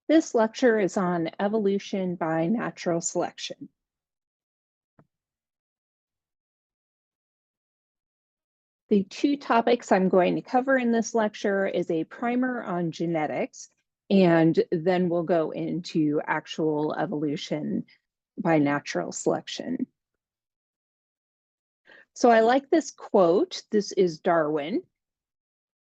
This lecture is on evolution by natural selection. The two topics I'm going to cover in this lecture is a primer on genetics, and then we'll go into actual evolution by natural selection. So I like this quote. This is Darwin.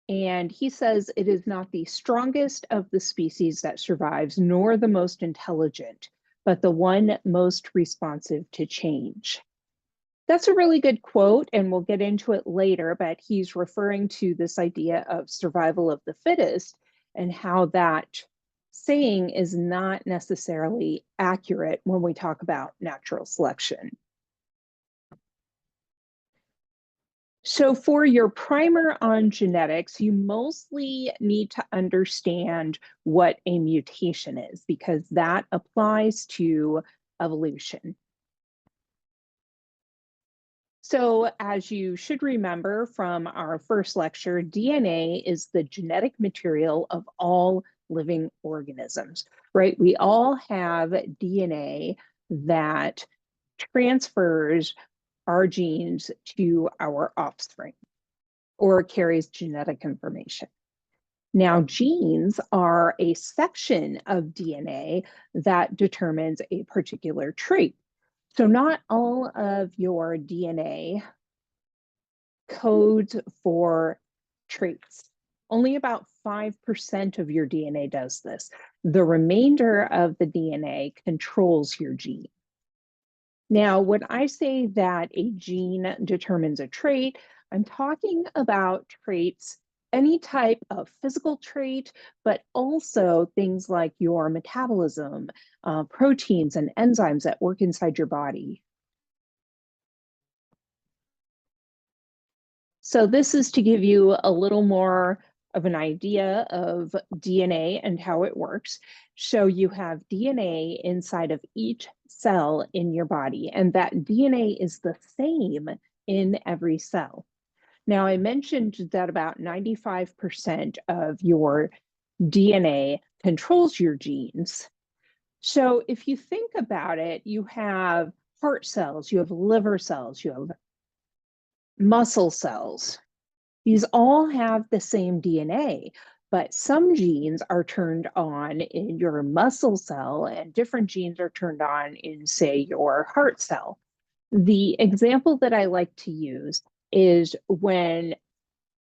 And he says, "It is not the strongest of the species that survives, nor the most intelligent, but the one most responsive to change." That's a really good quote, and we'll get into it later, but he's referring to this idea of survival of the fittest and how that saying is not necessarily accurate when we talk about natural selection. So for your primer on genetics, you mostly need to understand what a mutation is because that applies to evolution. So as you should remember from our first lecture, DNA is the genetic material of all living organisms, right? We all have DNA that transfers our genes to our offspring or carries genetic information. Now, genes are a section of DNA that determines a particular trait. So not all of your DNA codes for traits. Only about 5% of your DNA does this. The remainder of the DNA controls your gene. Now, when I say that a gene determines a trait, I'm talking about traits, any type of physical trait, but also things like your metabolism, proteins and enzymes that work inside your body. So this is to give you a little more of an idea of DNA and how it works. So you have DNA inside of each cell in your body, and that DNA is the same in every cell. Now, I mentioned that about 95% of your DNA controls your genes. So if you think about it, you have heart cells, you have liver cells, you have muscle cells. These all have the same DNA, but some genes are turned on in your muscle cell and different genes are turned on in, say, your heart cell. The example that I like to use is when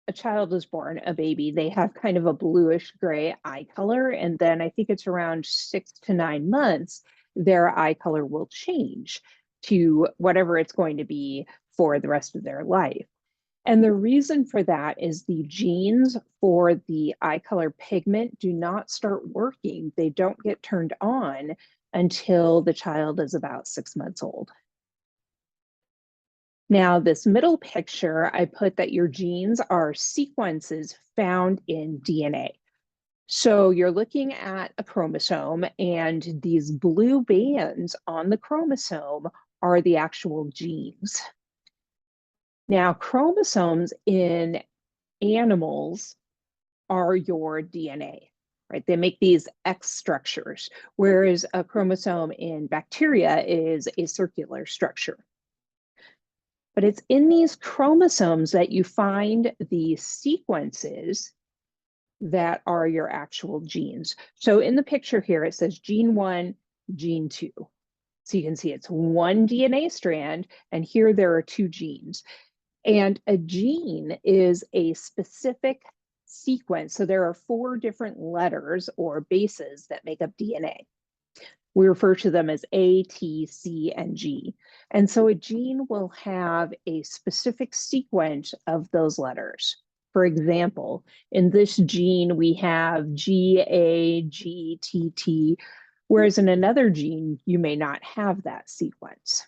a child is born, a baby, they have kind of a bluish gray eye color. And then I think it's around 6 to 9 months, their eye color will change to whatever it's going to be for the rest of their life. And the reason for that is the genes for the eye color pigment do not start working. They don't get turned on until the child is about 6 months old. Now, this middle picture, I put that your genes are sequences found in DNA. So you're looking at a chromosome, and these blue bands on the chromosome are the actual genes. Now, chromosomes in animals are your DNA, right? They make these X structures, whereas a chromosome in bacteria is a circular structure. But it's in these chromosomes that you find the sequences that are your actual genes. So in the picture here, it says gene 1, gene 2. So you can see it's one DNA strand, and here there are 2 genes. And a gene is a specific sequence. So there are 4 different letters or bases that make up DNA. We refer to them as A, T, C, and G. And so a gene will have a specific sequence of those letters. For example, in this gene, we have G, A, G, T, T, whereas in another gene, you may not have that sequence.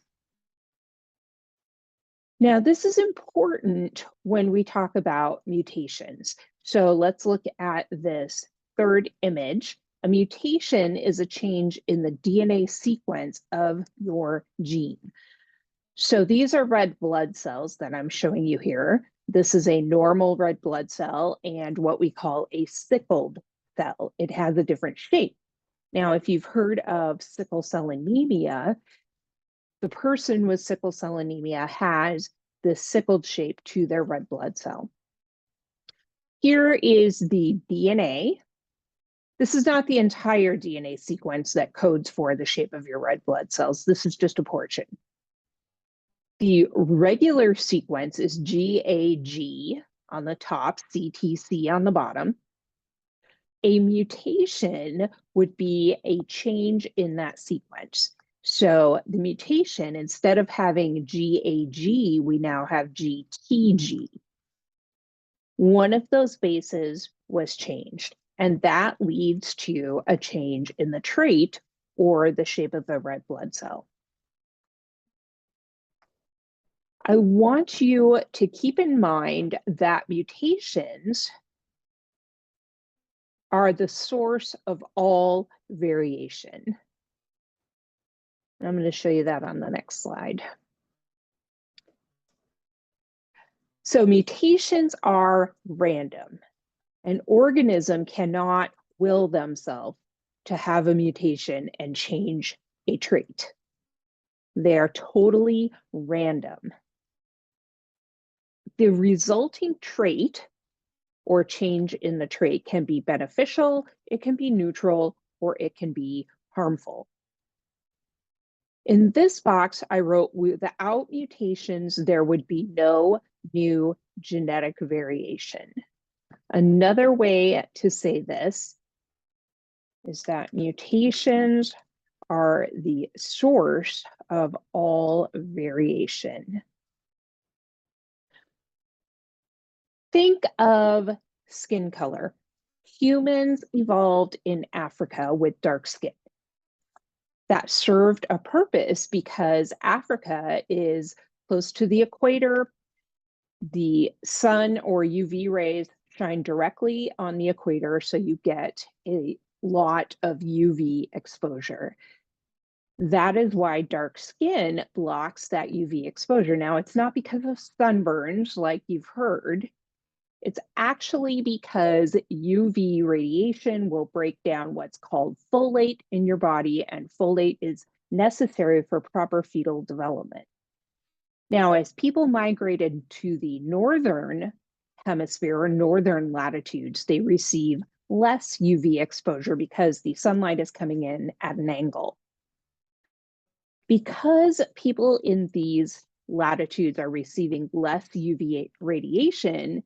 Now, this is important when we talk about mutations. So let's look at this third image. A mutation is a change in the DNA sequence of your gene. So these are red blood cells that I'm showing you here. This is a normal red blood cell and what we call a sickled cell. It has a different shape. Now, if you've heard of sickle cell anemia, the person with sickle cell anemia has the sickled shape to their red blood cell. Here is the DNA. This is not the entire DNA sequence that codes for the shape of your red blood cells. This is just a portion. The regular sequence is GAG on the top, CTC on the bottom. A mutation would be a change in that sequence. So the mutation, instead of having GAG, we now have GTG. One of those bases was changed, and that leads to a change in the trait or the shape of the red blood cell. I want you to keep in mind that mutations are the source of all variation. I'm going to show you that on the next slide. So mutations are random. An organism cannot will themselves to have a mutation and change a trait. They are totally random. The resulting trait or change in the trait can be beneficial, it can be neutral, or it can be harmful. In this box, I wrote, without mutations, there would be no new genetic variation. Another way to say this is that mutations are the source of all variation. Think of skin color. Humans evolved in Africa with dark skin. That served a purpose because Africa is close to the equator. The sun or UV rays shine directly on the equator, so you get a lot of UV exposure. That is why dark skin blocks that UV exposure. Now, it's not because of sunburns like you've heard. It's actually because UV radiation will break down what's called folate in your body, and folate is necessary for proper fetal development. Now, as people migrated to the northern hemisphere or northern latitudes, they receive less UV exposure because the sunlight is coming in at an angle. Because people in these latitudes are receiving less UV radiation,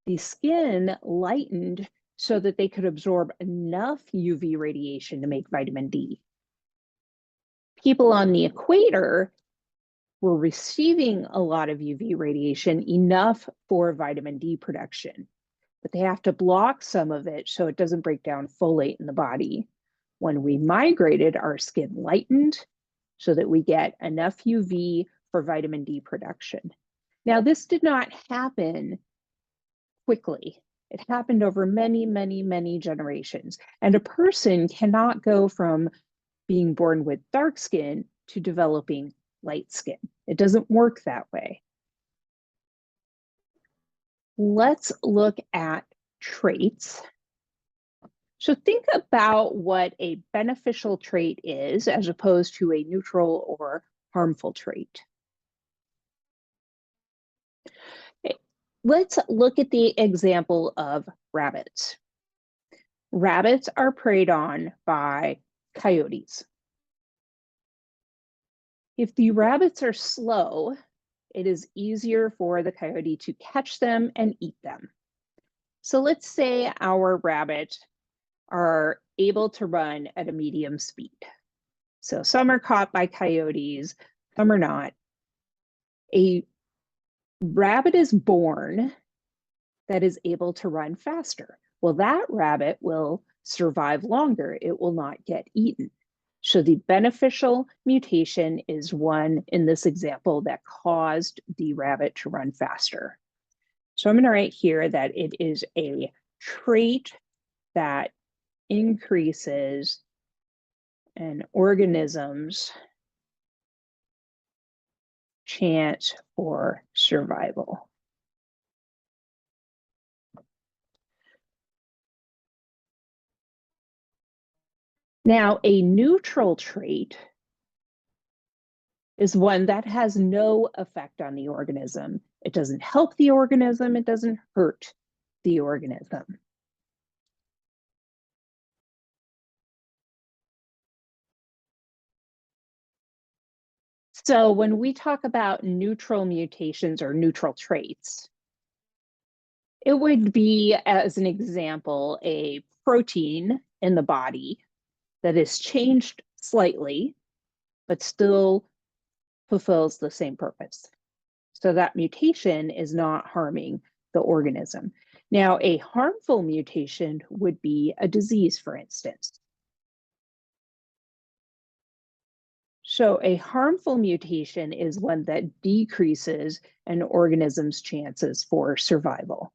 the skin lightened so that they could absorb enough UV radiation to make vitamin D. People on the equator were receiving a lot of UV radiation, enough for vitamin D production, but they have to block some of it so it doesn't break down folate in the body. When we migrated, our skin lightened so that we get enough UV for vitamin D production. Now, this did not happen quickly. It happened over many, many, many generations. And a person cannot go from being born with dark skin to developing light skin. It doesn't work that way. Let's look at traits. So think about what a beneficial trait is as opposed to a neutral or harmful trait. Let's look at the example of rabbits. Rabbits are preyed on by coyotes. If the rabbits are slow, it is easier for the coyote to catch them and eat them. So let's say our rabbits are able to run at a medium speed. So some are caught by coyotes, some are not. A rabbit is born that is able to run faster. Well, that rabbit will survive longer. It will not get eaten. So the beneficial mutation is one in this example that caused the rabbit to run faster. So I'm going to write here that it is a trait that increases an organism's chance for survival. Now, a neutral trait is one that has no effect on the organism. It doesn't help the organism, it doesn't hurt the organism. So when we talk about neutral mutations or neutral traits, it would be, as an example, a protein in the body that is changed slightly, but still fulfills the same purpose. So that mutation is not harming the organism. Now, a harmful mutation would be a disease, for instance. So a harmful mutation is one that decreases an organism's chances for survival.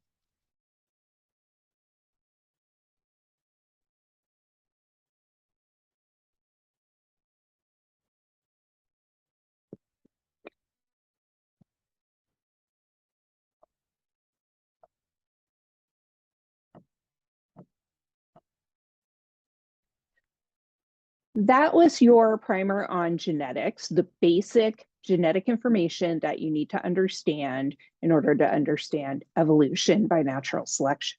That was your primer on genetics, the basic genetic information that you need to understand in order to understand evolution by natural selection.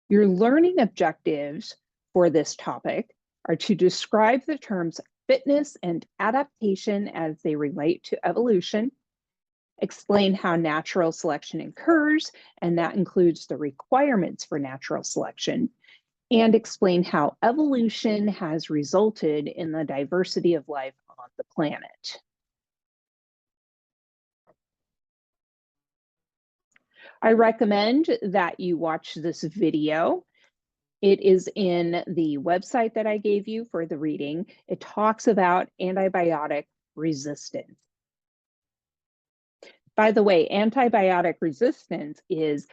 Your learning objectives for this topic are to describe the terms fitness and adaptation as they relate to evolution, explain how natural selection occurs, and that includes the requirements for natural selection, and explain how evolution has resulted in the diversity of life on the planet. I recommend that you watch this video. It is in the website that I gave you for the reading. It talks about antibiotic resistance. By the way, antibiotic resistance is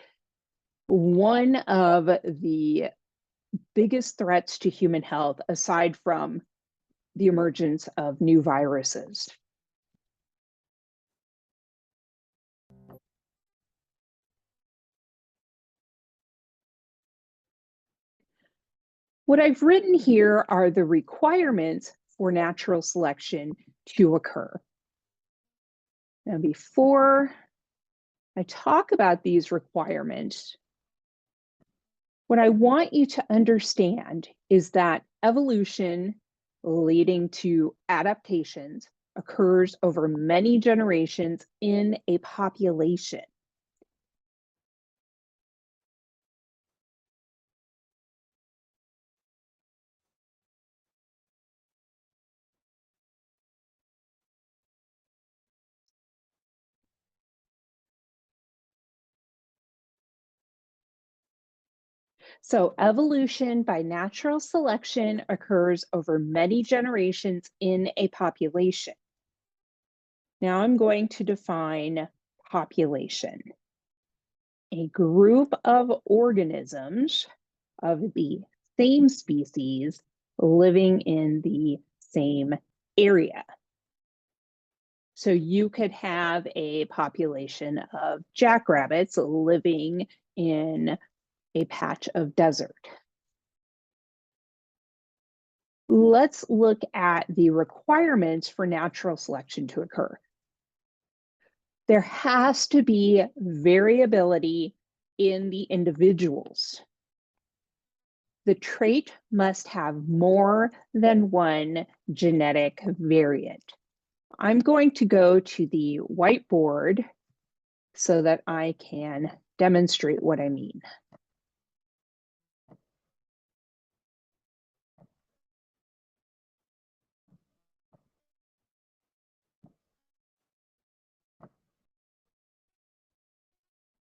one of the biggest threats to human health, aside from the emergence of new viruses. What I've written here are the requirements for natural selection to occur. Now, before I talk about these requirements, what I want you to understand is that evolution leading to adaptations occurs over many generations in a population. So evolution by natural selection occurs over many generations in a population. Now I'm going to define population. A group of organisms of the same species living in the same area. So you could have a population of jackrabbits living in a patch of desert. Let's look at the requirements for natural selection to occur. There has to be variability in the individuals. The trait must have more than one genetic variant. I'm going to go to the whiteboard so that I can demonstrate what I mean.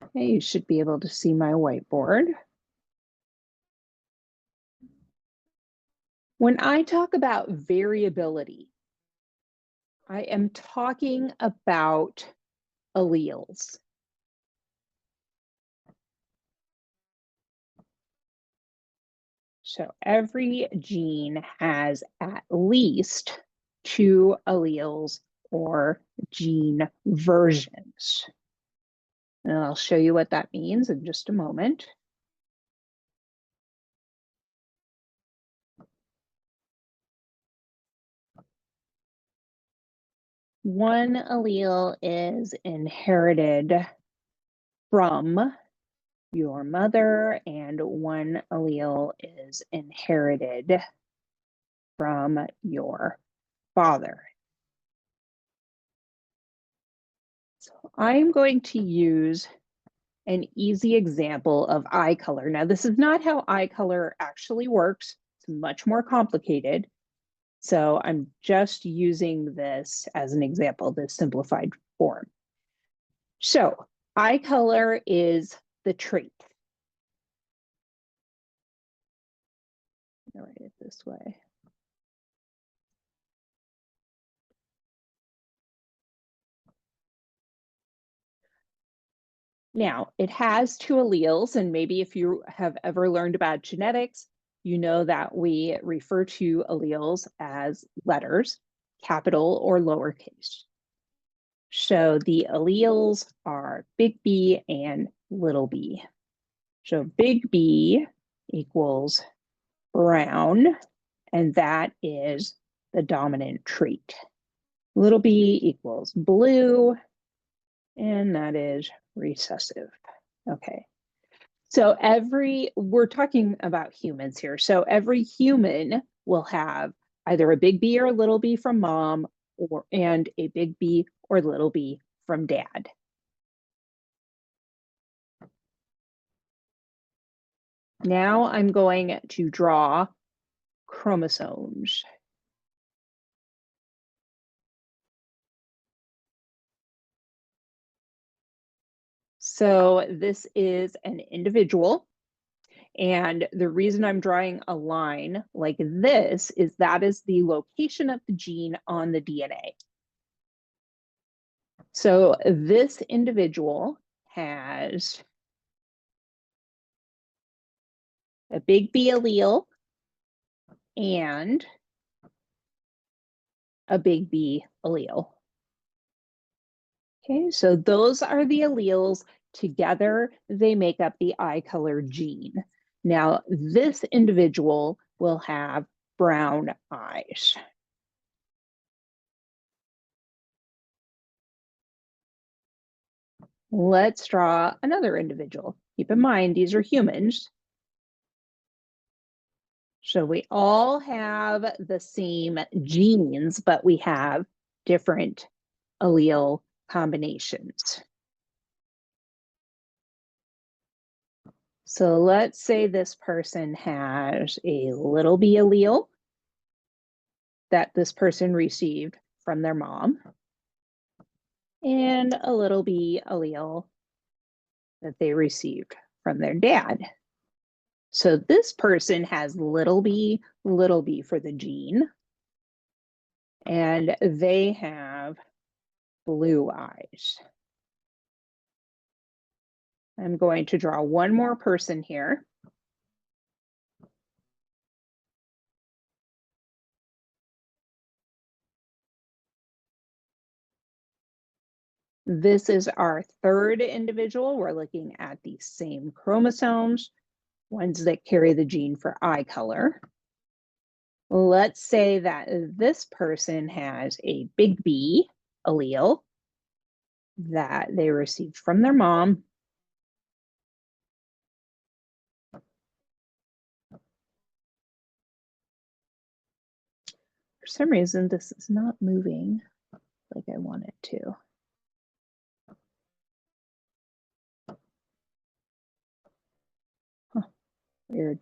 Okay, you should be able to see my whiteboard. When I talk about variability, I am talking about alleles. So every gene has at least 2 alleles or gene versions. And I'll show you what that means in just a moment. one allele is inherited from your mother and one allele is inherited from your father. So I'm going to use an easy example of eye color. Now, this is not how eye color actually works. It's much more complicated. So I'm just using this as an example, this simplified form. So eye color is the trait. I'll write it this way. Now, it has two alleles, and maybe if you have ever learned about genetics, you know that we refer to alleles as letters, capital or lowercase. So the alleles are big B and little b. So big B equals brown, and that is the dominant trait. Little b equals blue, and that is recessive. Okay. So we're talking about humans here. So every human will have either a big B or a little b from mom and a big B or little b from dad. Now I'm going to draw chromosomes. So this is an individual. And the reason I'm drawing a line like this is that is the location of the gene on the DNA. So this individual has a big B allele and a big B allele. Okay, so those are the alleles. Together, they make up the eye color gene. Now, this individual will have brown eyes. Let's draw another individual. Keep in mind, these are humans. So we all have the same genes, but we have different allele combinations. So let's say this person has a little b allele that this person received from their mom and a little b allele that they received from their dad. So this person has little b for the gene, and they have blue eyes. I'm going to draw one more person here. This is our third individual. We're looking at the same chromosomes, ones that carry the gene for eye color. Let's say that this person has a big B allele that they received from their mom. For some reason, this is not moving like I want it to. Huh, weird.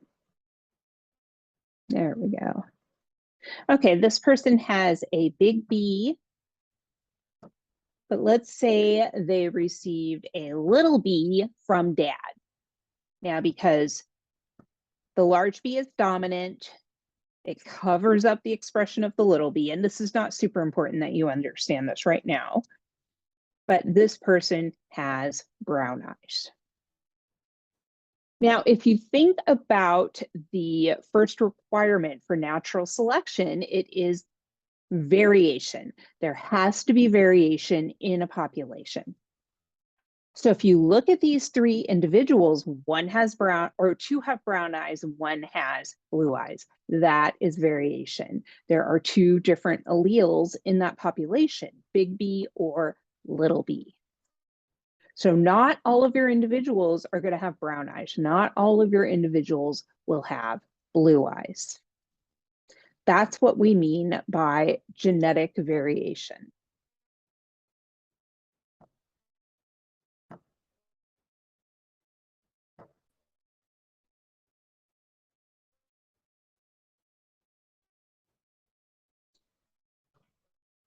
There we go. Okay, this person has a big B, but let's say they received a little b from dad. Now, because the large B is dominant, it covers up the expression of the little b, and this is not super important that you understand this right now, but this person has brown eyes. Now, if you think about the first requirement for natural selection, it is variation. There has to be variation in a population. So if you look at these three individuals, one has brown or two have brown eyes, one has blue eyes. That is variation. There are two different alleles in that population, big B or little b. So not all of your individuals are going to have brown eyes. Not all of your individuals will have blue eyes. That's what we mean by genetic variation.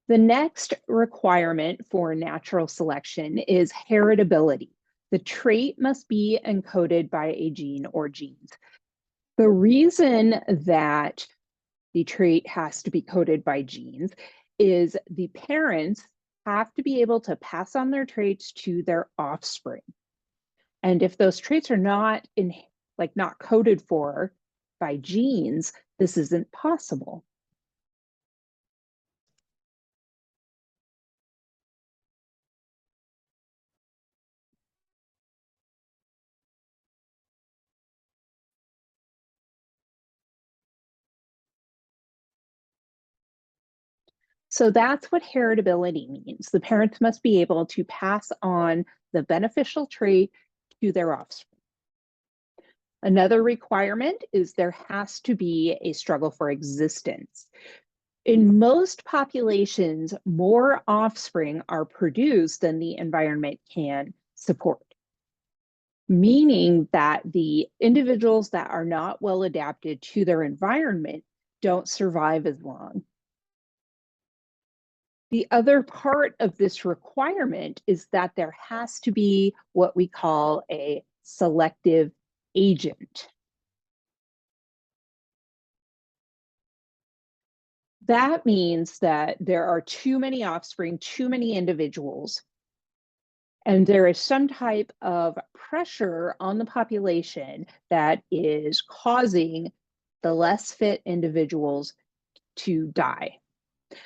The next requirement for natural selection is heritability. The trait must be encoded by a gene or genes. The reason that the trait has to be coded by genes is the parents have to be able to pass on their traits to their offspring. And if those traits are not coded for by genes, this isn't possible. So that's what heritability means. The parents must be able to pass on the beneficial trait to their offspring. Another requirement is there has to be a struggle for existence. In most populations, more offspring are produced than the environment can support, meaning that the individuals that are not well adapted to their environment don't survive as long. The other part of this requirement is that there has to be what we call a selective agent. That means that there are too many offspring, too many individuals, and there is some type of pressure on the population that is causing the less fit individuals to die.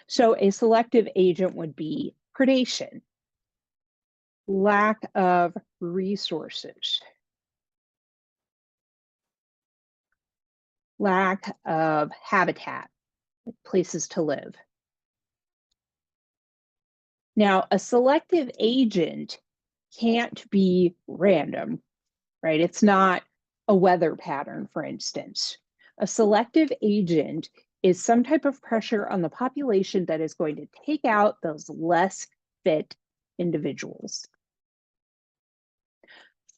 So a selective agent would be predation, lack of resources, lack of habitat, places to live. Now, a selective agent can't be random, right? It's not a weather pattern, for instance. A selective agent is some type of pressure on the population that is going to take out those less fit individuals.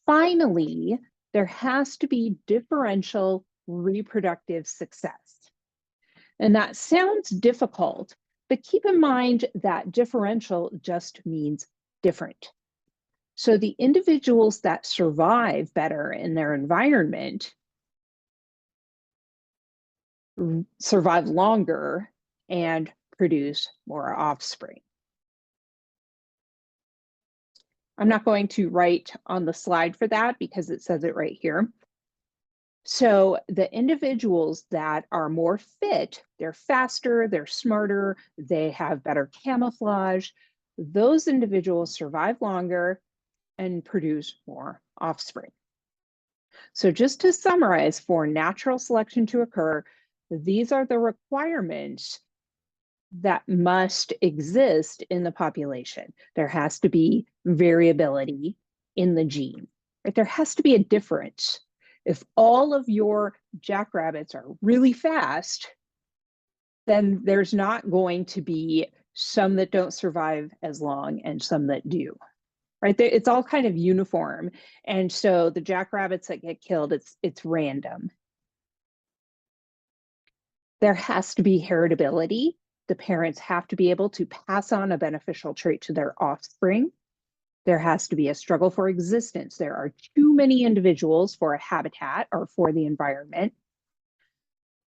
Finally, there has to be differential reproductive success. And that sounds difficult, but keep in mind that differential just means different. So the individuals that survive better in their environment survive longer and produce more offspring. I'm not going to write on the slide for that because it says it right here. So the individuals that are more fit, they're faster, they're smarter, they have better camouflage. Those individuals survive longer and produce more offspring. So just to summarize, for natural selection to occur, these are the requirements that must exist in the population. There has to be variability in the gene, right? There has to be a difference. If all of your jackrabbits are really fast, then there's not going to be some that don't survive as long and some that do, right? It's all kind of uniform. And so the jackrabbits that get killed, it's random. There has to be heritability. The parents have to be able to pass on a beneficial trait to their offspring. There has to be a struggle for existence. There are too many individuals for a habitat or for the environment.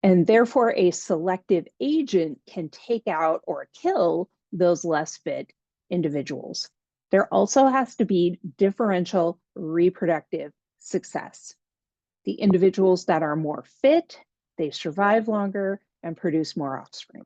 And therefore, a selective agent can take out or kill those less fit individuals. There also has to be differential reproductive success. The individuals that are more fit, they survive longer and produce more offspring.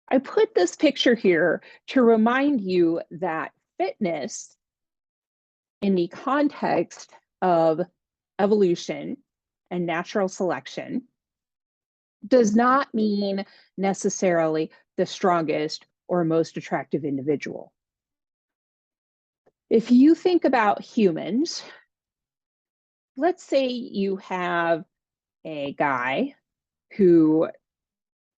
I put this picture here to remind you that fitness in the context of evolution and natural selection does not mean necessarily the strongest or most attractive individual. If you think about humans, let's say you have a guy who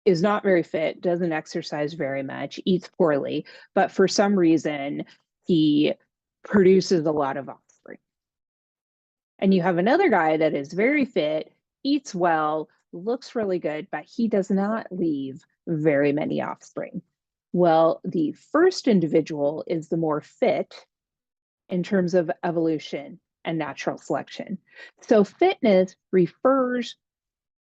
is not very fit, doesn't exercise very much, eats poorly, but for some reason he produces a lot of offspring. And you have another guy that is very fit, eats well, looks really good, but he does not leave very many offspring. Well, the first individual is the more fit in terms of evolution and natural selection. So fitness refers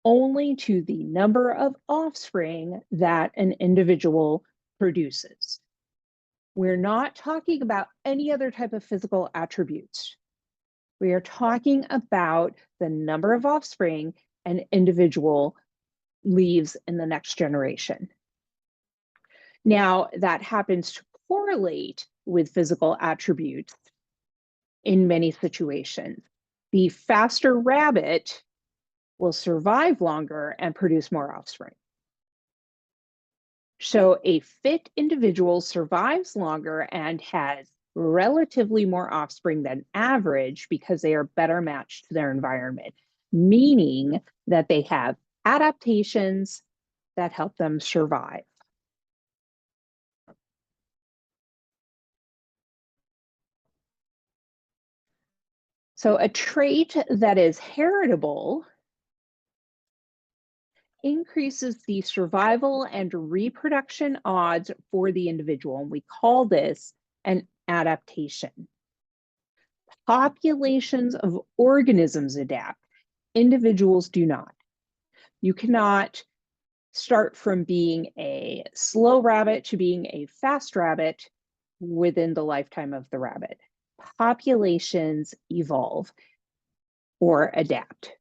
only to the number of offspring that an individual produces. We're not talking about any other type of physical attributes. We are talking about the number of offspring an individual leaves in the next generation. Now, that happens to correlate with physical attributes in many situations. The faster rabbit will survive longer and produce more offspring. So a fit individual survives longer and has relatively more offspring than average because they are better matched to their environment, meaning that they have adaptations that help them survive. So a trait that is heritable increases the survival and reproduction odds for the individual, and we call this an adaptation. Populations of organisms adapt. Individuals do not. You cannot start from being a slow rabbit to being a fast rabbit within the lifetime of the rabbit. Populations evolve or adapt.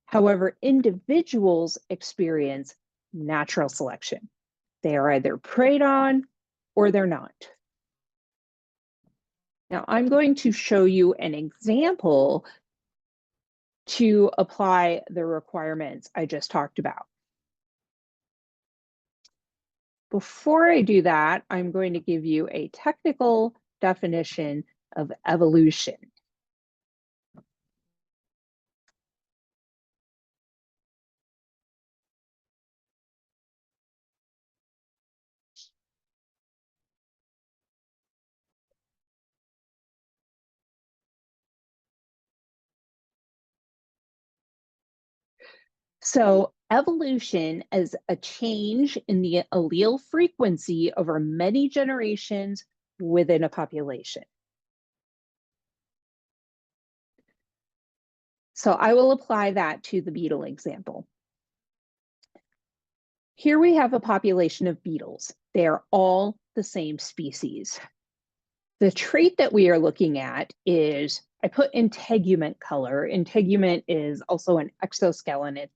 However, individuals experience natural selection. They are either preyed on or they're not. Now, I'm going to show you an example to apply the requirements I just talked about. Before I do that, I'm going to give you a technical definition of evolution. So evolution is a change in the allele frequency over many generations within a population. So I will apply that to the beetle example. Here we have a population of beetles. They are all the same species. The trait that we are looking at is, I put integument color. Integument is also an exoskeleton.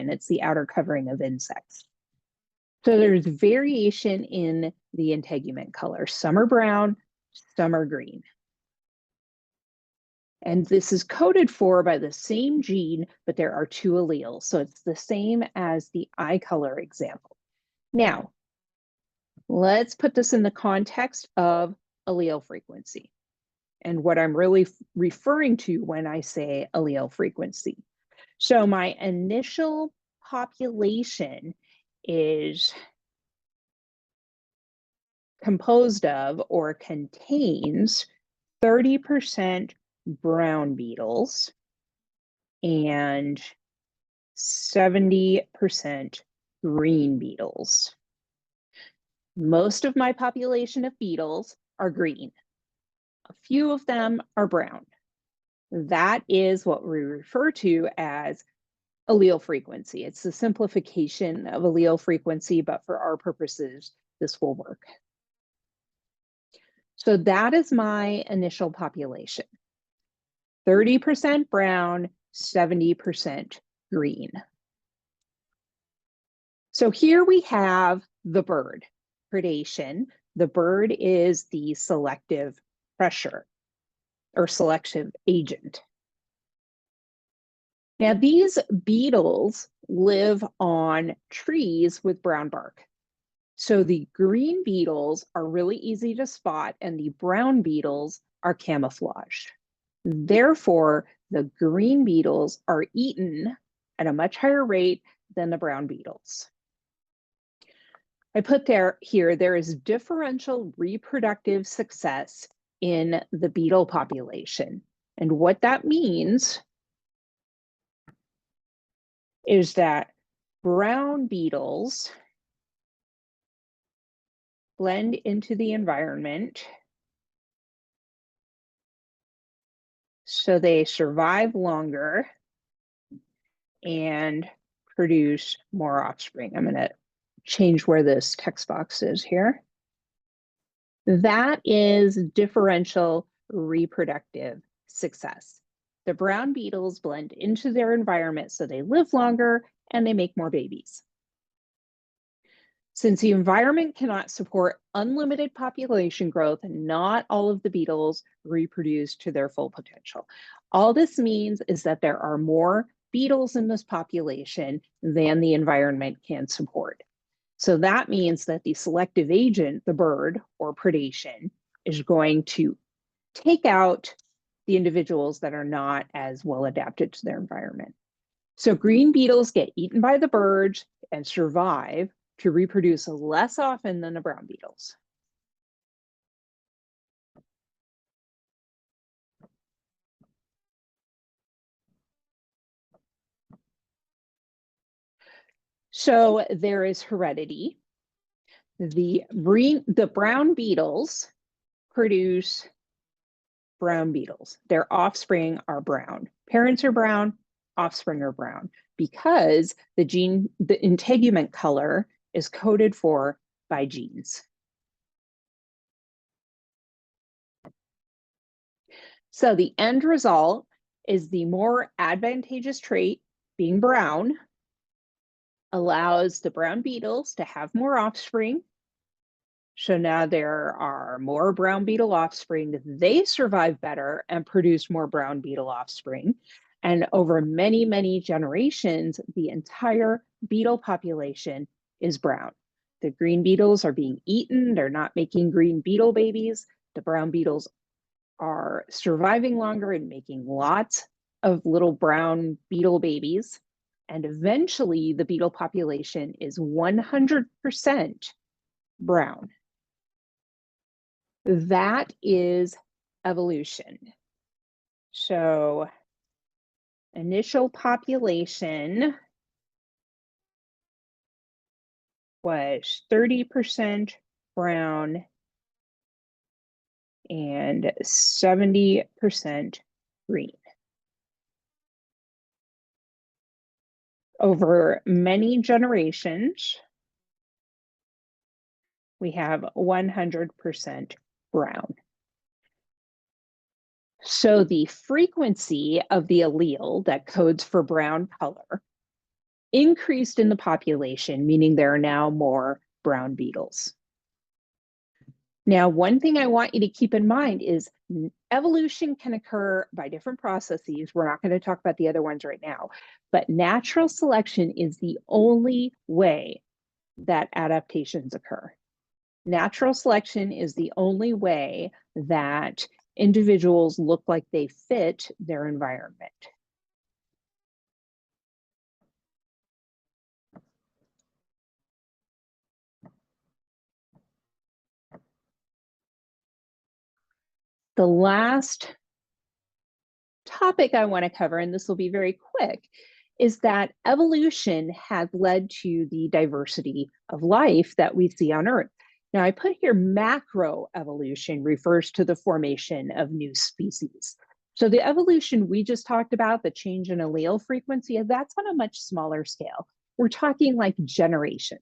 It's the outer covering of insects. So there's variation in the integument color. Some are brown, some are green. And this is coded for by the same gene, but there are two alleles. So it's the same as the eye color example. Now, let's put this in the context of allele frequency and what I'm really referring to when I say allele frequency. So my initial population is composed of or contains 30% brown beetles and 70% green beetles. Most of my population of beetles are green. A few of them are brown. That is what we refer to as allele frequency. It's the simplification of allele frequency, but for our purposes, this will work. So that is my initial population. 30% brown, 70% green. So here we have the bird. Predation, the bird is the selective pressure or selective agent. Now, these beetles live on trees with brown bark. So the green beetles are really easy to spot, and the brown beetles are camouflaged. Therefore, the green beetles are eaten at a much higher rate than the brown beetles. I put here, there is differential reproductive success in the beetle population. And what that means is that brown beetles blend into the environment, so they survive longer and produce more offspring. I'm going to change where this text box is here. That is differential reproductive success. The brown beetles blend into their environment, so they live longer and they make more babies. Since the environment cannot support unlimited population growth, not all of the beetles reproduce to their full potential. All this means is that there are more beetles in this population than the environment can support. So that means that the selective agent, the bird or predation, is going to take out the individuals that are not as well adapted to their environment. So green beetles get eaten by the birds and survive to reproduce less often than the brown beetles. So there is heredity. The brown beetles produce brown beetles. Their offspring are brown. Parents are brown, offspring are brown, because the integument color is coded for by genes. So the end result is the more advantageous trait, being brown, allows the brown beetles to have more offspring. So now there are more brown beetle offspring. They survive better and produce more brown beetle offspring. And over many, many generations, the entire beetle population is brown. The green beetles are being eaten. They're not making green beetle babies. The brown beetles are surviving longer and making lots of little brown beetle babies. And eventually the beetle population is 100% brown. That is evolution. So initial population was 30% brown and 70% green. Over many generations, we have 100% brown. So the frequency of the allele that codes for brown color increased in the population, meaning there are now more brown beetles. Now, one thing I want you to keep in mind is evolution can occur by different processes. We're not going to talk about the other ones right now, but natural selection is the only way that adaptations occur. Natural selection is the only way that individuals look like they fit their environment. The last topic I want to cover, and this will be very quick, is that evolution has led to the diversity of life that we see on Earth. Now, I put here macroevolution refers to the formation of new species. So the evolution we just talked about, the change in allele frequency, that's on a much smaller scale. We're talking like generation.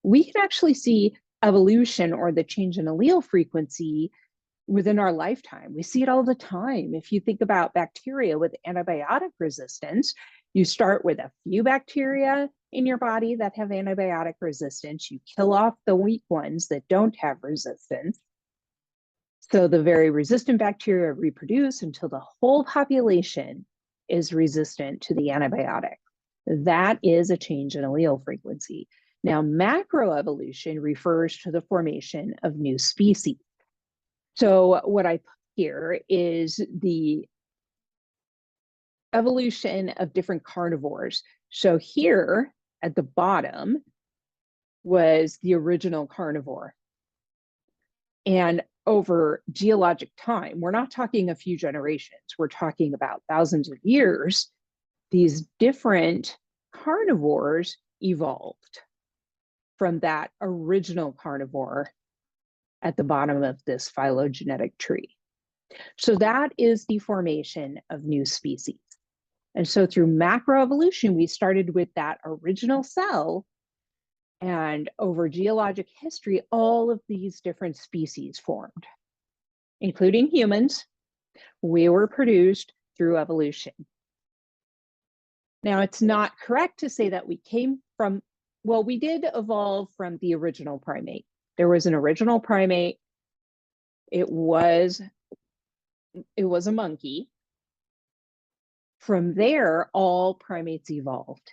We can actually see evolution or the change in allele frequency within our lifetime. We see it all the time. If you think about bacteria with antibiotic resistance, you start with a few bacteria in your body that have antibiotic resistance. You kill off the weak ones that don't have resistance. So the very resistant bacteria reproduce until the whole population is resistant to the antibiotic. That is a change in allele frequency. Now, macroevolution refers to the formation of new species. So what I put here is the evolution of different carnivores. So here at the bottom was the original carnivore. And over geologic time, we're not talking a few generations, we're talking about thousands of years, these different carnivores evolved from that original carnivore at the bottom of this phylogenetic tree. So that is the formation of new species. And so through macroevolution, we started with that original cell, and over geologic history, all of these different species formed, including humans. We were produced through evolution. Now, it's not correct to say that we came from, well, we did evolve from the original primate. There was an original primate. It was a monkey. From there, all primates evolved.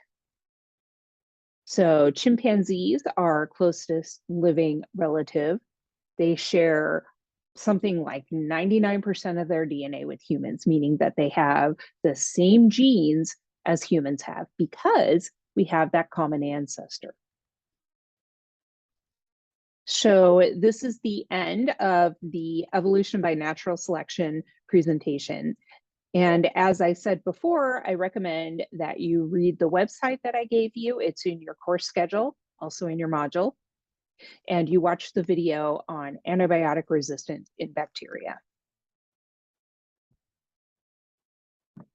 So chimpanzees are our closest living relative. They share something like 99% of their DNA with humans, meaning that they have the same genes as humans have because we have that common ancestor. So this is the end of the evolution by natural selection presentation. And as I said before, I recommend that you read the website that I gave you. It's in your course schedule, also in your module. And you watch the video on antibiotic resistance in bacteria.